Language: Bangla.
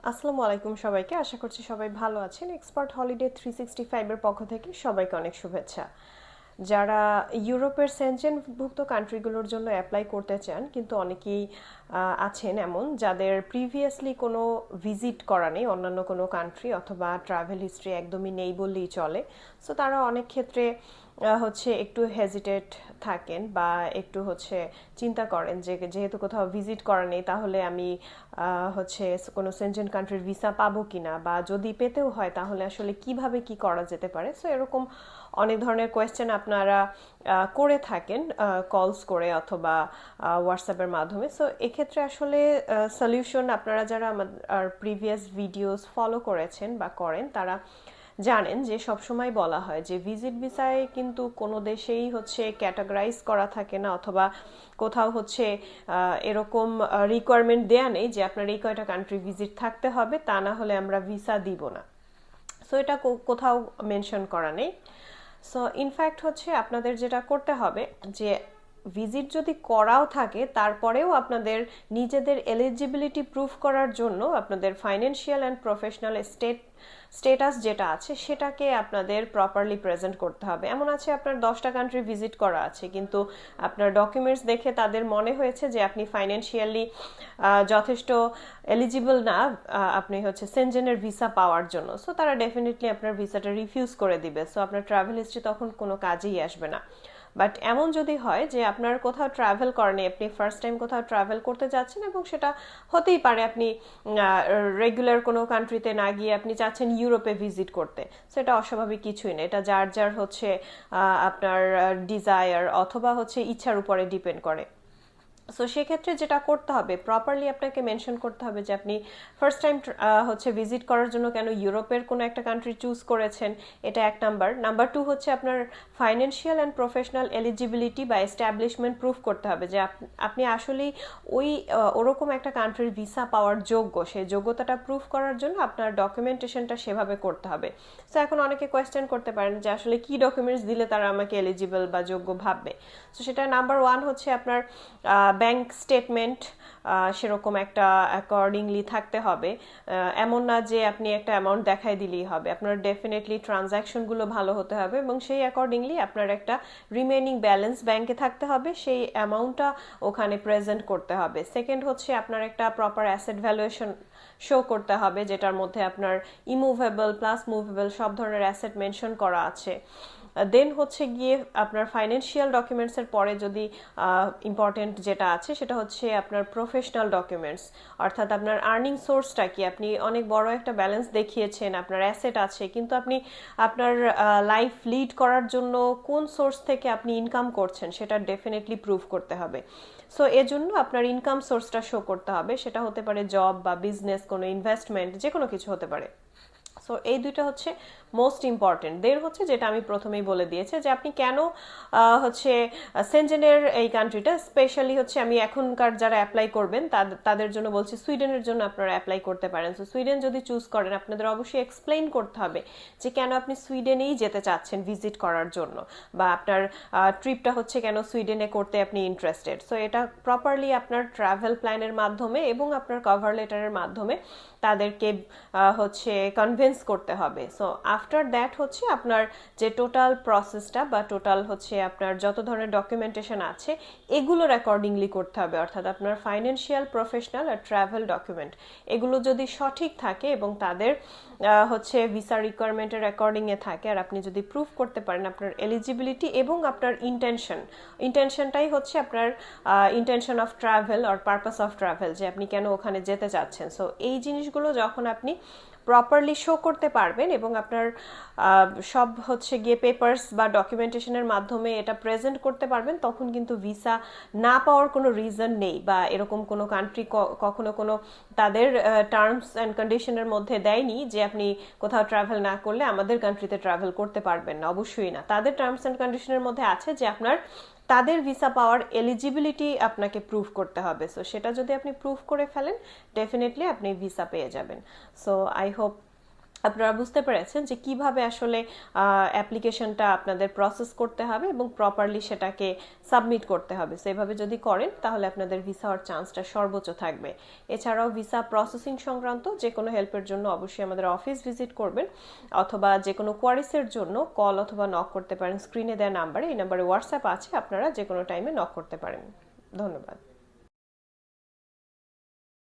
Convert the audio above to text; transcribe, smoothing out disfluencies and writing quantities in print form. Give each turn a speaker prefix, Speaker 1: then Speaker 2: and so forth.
Speaker 1: আসসালামু আলাইকুম সবাইকে। আশা করছি সবাই ভালো আছেন। এক্সপার্ট হলিডে 365 এর পক্ষ থেকে সবাইকে অনেক শুভেচ্ছা। যারা ইউরোপের সেনজেনভুক্ত কান্ট্রিগুলোর জন্য অ্যাপ্লাই করতে চান, কিন্তু অনেকেই আছেন এমন যাদের প্রিভিয়াসলি কোনো ভিজিট করা নেই অন্যান্য কোনো কান্ট্রি, অথবা ট্রাভেল হিস্ট্রি একদমই নেই বললেই চলে। সো তারা অনেক ক্ষেত্রে হচ্ছে একটু হেজিটেট থাকেন, বা একটু হচ্ছে চিন্তা করেন যে যেহেতু কোথাও ভিজিট করা নেই, তাহলে আমি হচ্ছে কোনো সেনজেন কান্ট্রির ভিসা পাবো কিনা, বা যদি পেতেও হয় তাহলে আসলে কিভাবে কি করা যেতে পারে। সো এরকম অনেক ধরনের কোয়েশ্চেন আপনারা করে থাকেন কলস করে অথবা হোয়াটসঅ্যাপের মাধ্যমে। সো এক্ষেত্রে আসলে সলিউশন আপনারা যারা আমার প্রিভিয়াস ভিডিওস ফলো করেছেন বা করেন, তারা জানেন যে সবসময় বলা হয় যে ভিজিট ভিসায় কিন্তু কোনো দেশেই হচ্ছে ক্যাটাগরাইজ করা থাকে না, অথবা কোথাও হচ্ছে এরকম রিকোয়ারমেন্ট দেয়া নেই যে আপনার এই কয়টা কান্ট্রি ভিজিট থাকতে হবে, তা না হলে আমরা ভিসা দিব না। সো এটা কোথাও মেনশন করা নেই। সো ইনফ্যাক্ট হচ্ছে আপনাদের যেটা করতে হবে, যে ভিজিট যদি করাও থাকে তারপরেও আপনাদের নিজেদের এলিজিবিলিটি প্রুফ করার জন্য আপনাদের ফাইন্যান্সিয়াল অ্যান্ড প্রফেশনাল স্টেটাস যেটা আছে সেটাকে আপনাদের প্রপারলি প্রেজেন্ট করতে হবে। এমন আছে আপনার 10টা কান্ট্রি ভিজিট করা আছে, কিন্তু আপনার ডকুমেন্টস দেখে তাদের মনে হয়েছে যে আপনি ফাইন্যান্সিয়ালি যথেষ্ট এলিজিবল না আপনি হচ্ছে সেনজেনের ভিসা পাওয়ার জন্য। সো তারা ডেফিনেটলি আপনার ভিসাটা রিফিউজ করে দিবে। সো আপনার ট্রাভেল হিস্ট্রি তখন কোনো কাজেই আসবে না। বাট এমন যদি হয় যে আপনার কোথাও ট্রাভেল করেনি, আপনি ফার্স্ট টাইম কোথাও ট্রাভেল করতে যাচ্ছেন, এবং সেটা হতেই পারে আপনি রেগুলার কোনো কান্ট্রিতে না গিয়ে আপনি চাচ্ছেন ইউরোপে ভিজিট করতে, সেটা অস্বাভাবিক কিছুই না। এটা যার যার হচ্ছে আপনার ডিজায়ার অথবা হচ্ছে ইচ্ছার উপরে ডিপেন্ড করে। সো সেক্ষেত্রে যেটা করতে হবে, প্রপারলি আপনাকে মেনশন করতে হবে যে আপনি ফার্স্ট টাইম হচ্ছে ভিজিট করার জন্য কেন ইউরোপের কোনো একটা কান্ট্রি চুজ করেছেন, এটা এক নাম্বার। নাম্বার টু হচ্ছে আপনার ফাইন্যান্সিয়াল অ্যান্ড প্রফেশনাল এলিজিবিলিটি বা এস্টাবলিশমেন্ট প্রুফ করতে হবে যে আপনি আসলেই ওই ওরকম একটা কান্ট্রির ভিসা পাওয়ার যোগ্য। সেই যোগ্যতাটা প্রুফ করার জন্য আপনার ডকুমেন্টেশনটা সেভাবে করতে হবে। সো এখন অনেকে কোয়েশ্চেন করতে পারেন যে আসলে কি ডকুমেন্টস দিলে তারা আমাকে এলিজিবল বা যোগ্য ভাববে। সো সেটা নাম্বার ওয়ান হচ্ছে আপনার ব্যাংক স্টেটমেন্ট সেরকম একটা অ্যাকর্ডিংলি থাকতে হবে। এমন না যে আপনি একটা অ্যামাউন্ট দেখাই দিলেই হবে, আপনার ডেফিনেটলি ট্রানজ্যাকশনগুলো ভালো হতে হবে, এবং সেই অ্যাকর্ডিংলি আপনার একটা রিমেনিং ব্যালেন্স ব্যাংকে থাকতে হবে, সেই অ্যামাউন্টটা ওখানে প্রেজেন্ট করতে হবে। সেকেন্ড হচ্ছে আপনার একটা প্রপার অ্যাসেট ভ্যালুয়েশন শো করতে হবে, যেটার মধ্যে আপনার ইমুভেবল প্লাস মুভেবল সব ধরনের অ্যাসেট মেনশন করা আছে। দেন হচ্ছে গিয়ে আপনার ফাইন্যান্সিয়াল ডকুমেন্টসের পরে যদি ইম্পর্টেন্ট যেটা আছে সেটা হচ্ছে আপনার প্রফেশনাল ডকুমেন্টস, অর্থাৎ আপনার আর্নিং সোর্সটা কি। আপনি অনেক বড় একটা ব্যালেন্স দেখিয়েছেন, আপনার অ্যাসেট আছে, কিন্তু আপনি আপনার লাইফ লিড করার জন্য কোন সোর্স থেকে আপনি ইনকাম করছেন সেটা ডেফিনেটলি প্রুভ করতে হবে। সো এজন্য আপনার ইনকাম সোর্সটা শো করতে হবে, সেটা হতে পারে জব বা বিজনেস, কোনো ইনভেস্টমেন্ট, যে কোনো কিছু হতে পারে। সো এই দুইটা হচ্ছে মোস্ট ইম্পর্টেন্ট। দের হচ্ছে যেটা আমি প্রথমেই বলে দিয়েছি যে আপনি কেন হচ্ছে সেনজেনের এই কান্ট্রিটা স্পেশালি হচ্ছে, আমি এখনকার যারা অ্যাপ্লাই করবেন তাদের জন্য বলছি, সুইডেনের জন্য আপনারা অ্যাপ্লাই করতে পারেন। সো সুইডেন যদি চুজ করেন, আপনাদের অবশ্যই এক্সপ্লেইন করতে হবে যে কেন আপনি সুইডেনেই যেতে চাচ্ছেন ভিজিট করার জন্য, বা আপনার ট্রিপটা হচ্ছে কেন সুইডেনে করতে আপনি ইন্টারেস্টেড। সো এটা প্রপারলি আপনার ট্রাভেল প্ল্যানের মাধ্যমে এবং আপনার কভার লেটারের মাধ্যমে তাদেরকে হচ্ছে কনভিন্স করতে হবে। সো আফটার দ্যাট হচ্ছে আপনার যে টোটাল প্রসেসটা বা টোটাল হচ্ছে আপনার যত ধরনের ডকুমেন্টেশন আছে এগুলোর অ্যাকর্ডিংলি করতে হবে, অর্থাৎ আপনার ফাইন্যান্সিয়াল, প্রফেশনাল আর ট্রাভেল ডকুমেন্ট এগুলো যদি সঠিক থাকে এবং তাদের হচ্ছে ভিসা রিকোয়ারমেন্টের অ্যাকর্ডিংয়ে থাকে, আর আপনি যদি প্রুফ করতে পারেন আপনার এলিজিবিলিটি এবং আপনার ইন্টেনশনটাই হচ্ছে আপনার intention of travel or purpose of travel, যে আপনি কেন ওখানে যেতে চাচ্ছেন। সো এই জিনিসগুলো যখন আপনি প্রপারলি শো করতে পারবেন এবং আপনার সব হচ্ছে গিয়ে পেপারস বা ডকুমেন্টেশনের মাধ্যমে এটা প্রেজেন্ট করতে পারবেন, তখন কিন্তু ভিসা না পাওয়ার কোনো রিজন নেই, বা এরকম কোনো কান্ট্রি কখনো কোনো তাদের টার্মস অ্যান্ড কন্ডিশনের মধ্যে দেয়নি যে আপনি কোথাও ট্রাভেল না করলে আমাদের কান্ট্রিতে ট্রাভেল করতে পারবেন না। অবশ্যই না, তাদের টার্মস অ্যান্ড কন্ডিশনের মধ্যে আছে যে আপনার তাদের ভিসা পাওয়ার এলিজিবিলিটি আপনাকে প্রুভ করতে হবে। সো সেটা যদি আপনি প্রুভ করে ফেলেন, ডেফিনেটলি আপনি ভিসা পেয়ে যাবেন। সো আই হোপ আপনারা বুঝতে পেরেছেন যে কিভাবে আসলে অ্যাপ্লিকেশনটা আপনাদের প্রসেস করতে হবে এবং প্রপারলি সেটাকে সাবমিট করতে হবে। সো এভাবে যদি করেন তাহলে আপনাদের ভিসা হওয়ার চান্সটা সর্বোচ্চ থাকবে। এছাড়াও ভিসা প্রসেসিং সংক্রান্ত যে কোনো হেল্পের জন্য অবশ্যই আমাদের অফিস ভিজিট করবেন, অথবা যে কোনো কোয়ারিসের জন্য কল অথবা নক করতে পারেন স্ক্রিনে দেওয়া নাম্বারে। এই নাম্বারে হোয়াটসঅ্যাপ আছে, আপনারা যে কোনো টাইমে নক করতে পারেন। ধন্যবাদ।